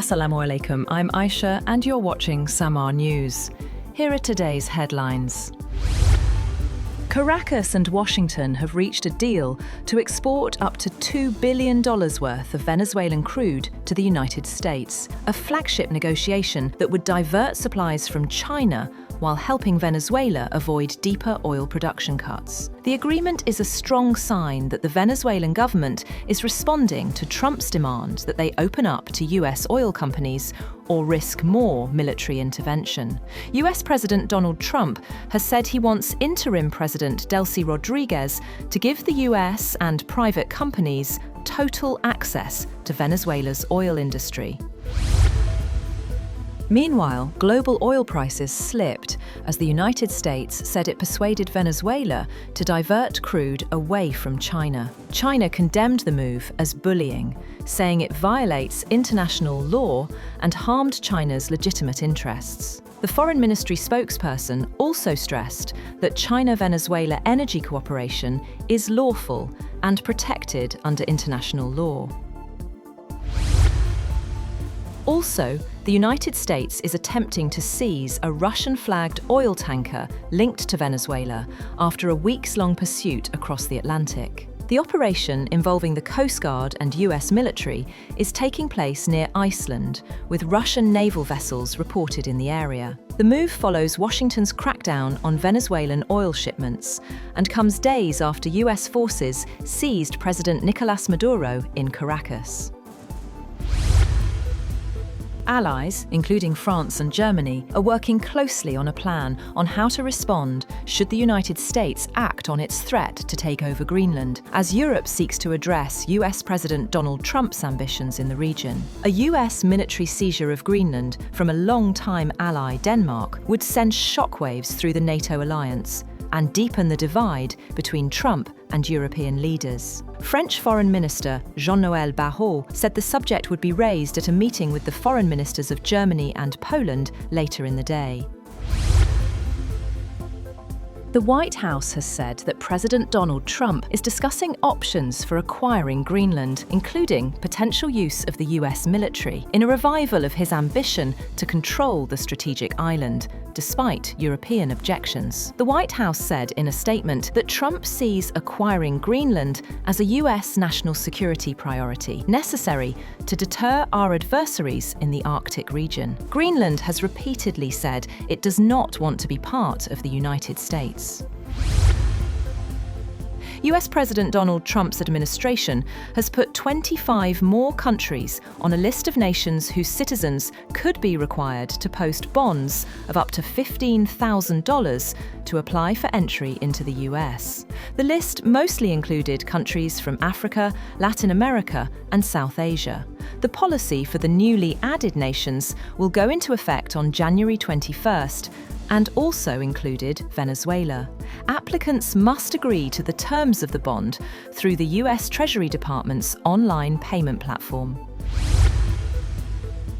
Assalamu alaikum, I'm Aisha and you're watching Samar News. Here are today's headlines. Caracas and Washington have reached a deal to export up to $2 billion worth of Venezuelan crude to the United States, a flagship negotiation that would divert supplies from China while helping Venezuela avoid deeper oil production cuts. The agreement is a strong sign that the Venezuelan government is responding to Trump's demand that they open up to US oil companies or risk more military intervention. US President Donald Trump has said he wants interim President Delcy Rodriguez to give the US and private companies total access to Venezuela's oil industry. Meanwhile, global oil prices slipped as the United States said it persuaded Venezuela to divert crude away from China. China condemned the move as bullying, saying it violates international law and harmed China's legitimate interests. The Foreign Ministry spokesperson also stressed that China-Venezuela energy cooperation is lawful and protected under international law. Also, the United States is attempting to seize a Russian-flagged oil tanker linked to Venezuela after a weeks-long pursuit across the Atlantic. The operation, involving the Coast Guard and US military, is taking place near Iceland, with Russian naval vessels reported in the area. The move follows Washington's crackdown on Venezuelan oil shipments and comes days after US forces seized President Nicolás Maduro in Caracas. Allies, including France and Germany, are working closely on a plan on how to respond should the United States act on its threat to take over Greenland, as Europe seeks to address US President Donald Trump's ambitions in the region. A US military seizure of Greenland from a long-time ally, Denmark, would send shockwaves through the NATO alliance and deepen the divide between Trump and European leaders. French Foreign Minister Jean-Noël Barrot said the subject would be raised at a meeting with the foreign ministers of Germany and Poland later in the day. The White House has said that President Donald Trump is discussing options for acquiring Greenland, including potential use of the US military, in a revival of his ambition to control the strategic island, despite European objections. The White House said in a statement that Trump sees acquiring Greenland as a US national security priority, necessary to deter our adversaries in the Arctic region. Greenland has repeatedly said it does not want to be part of the United States. US President Donald Trump's administration has put 25 more countries on a list of nations whose citizens could be required to post bonds of up to $15,000 to apply for entry into the US. The list mostly included countries from Africa, Latin America, and South Asia. The policy for the newly added nations will go into effect on January 21st, and also included Venezuela. Applicants must agree to the terms of the bond through the US Treasury Department's online payment platform.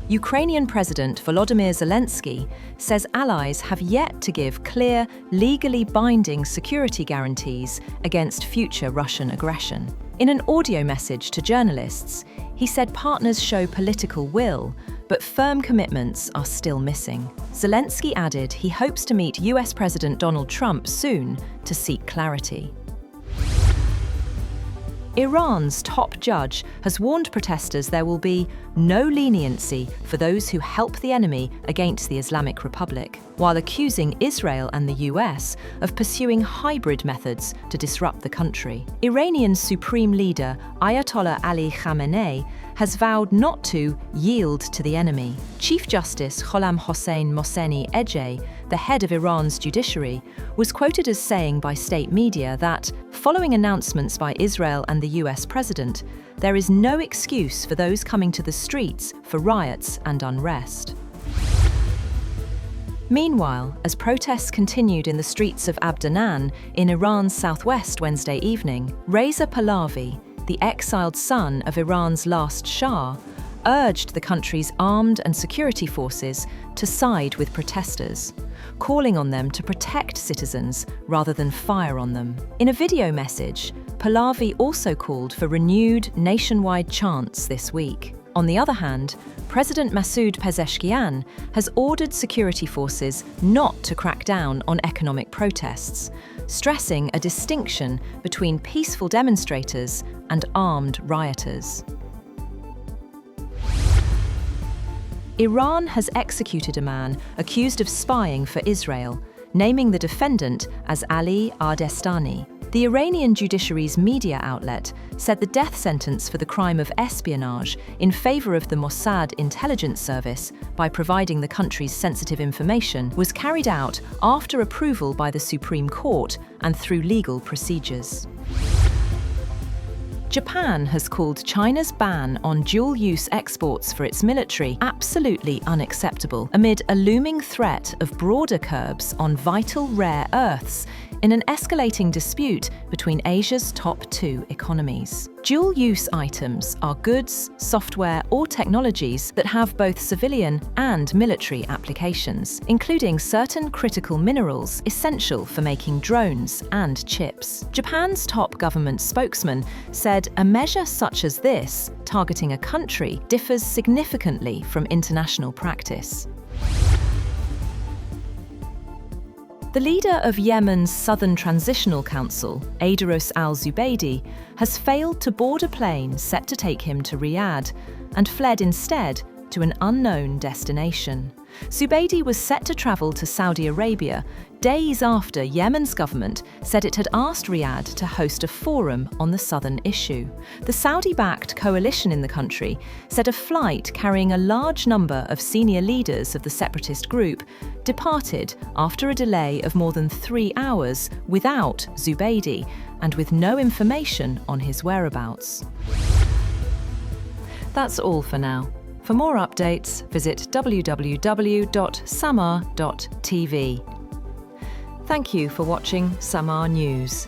Ukrainian President Volodymyr Zelensky says allies have yet to give clear, legally binding security guarantees against future Russian aggression. In an audio message to journalists, he said partners show political will, but firm commitments are still missing. Zelensky added he hopes to meet US President Donald Trump soon to seek clarity. Iran's top judge has warned protesters there will be no leniency for those who help the enemy against the Islamic Republic, while accusing Israel and the US of pursuing hybrid methods to disrupt the country. Iranian Supreme Leader Ayatollah Ali Khamenei has vowed not to yield to the enemy. Chief Justice Gholam Hossein Mohseni Ejei, the head of Iran's judiciary, was quoted as saying by state media that, following announcements by Israel and the US president, there is no excuse for those coming to the streets for riots and unrest. Meanwhile, as protests continued in the streets of Abdanan in Iran's southwest Wednesday evening, Reza Pahlavi, the exiled son of Iran's last Shah, urged the country's armed and security forces to side with protesters, calling on them to protect citizens rather than fire on them. In a video message, Pahlavi also called for renewed nationwide chants this week. On the other hand, President Masoud Pezeshkian has ordered security forces not to crack down on economic protests, stressing a distinction between peaceful demonstrators and armed rioters. Iran has executed a man accused of spying for Israel, naming the defendant as Ali Ardestani. The Iranian Judiciary's media outlet said the death sentence for the crime of espionage in favor of the Mossad intelligence service by providing the country's sensitive information was carried out after approval by the Supreme Court and through legal procedures. Japan has called China's ban on dual-use exports for its military absolutely unacceptable amid a looming threat of broader curbs on vital rare earths in an escalating dispute between Asia's top two economies. Dual-use items are goods, software, or technologies that have both civilian and military applications, including certain critical minerals essential for making drones and chips. Japan's top government spokesman said a measure such as this, targeting a country, differs significantly from international practice. The leader of Yemen's Southern Transitional Council, Aidaros al-Zubaydi, has failed to board a plane set to take him to Riyadh and fled instead to an unknown destination. Zubaydi was set to travel to Saudi Arabia days after Yemen's government said it had asked Riyadh to host a forum on the southern issue. The Saudi-backed coalition in the country said a flight carrying a large number of senior leaders of the separatist group departed after a delay of more than 3 hours without Zubaydi and with no information on his whereabouts. That's all for now. For more updates, visit www.samar.tv. Thank you for watching Samar News.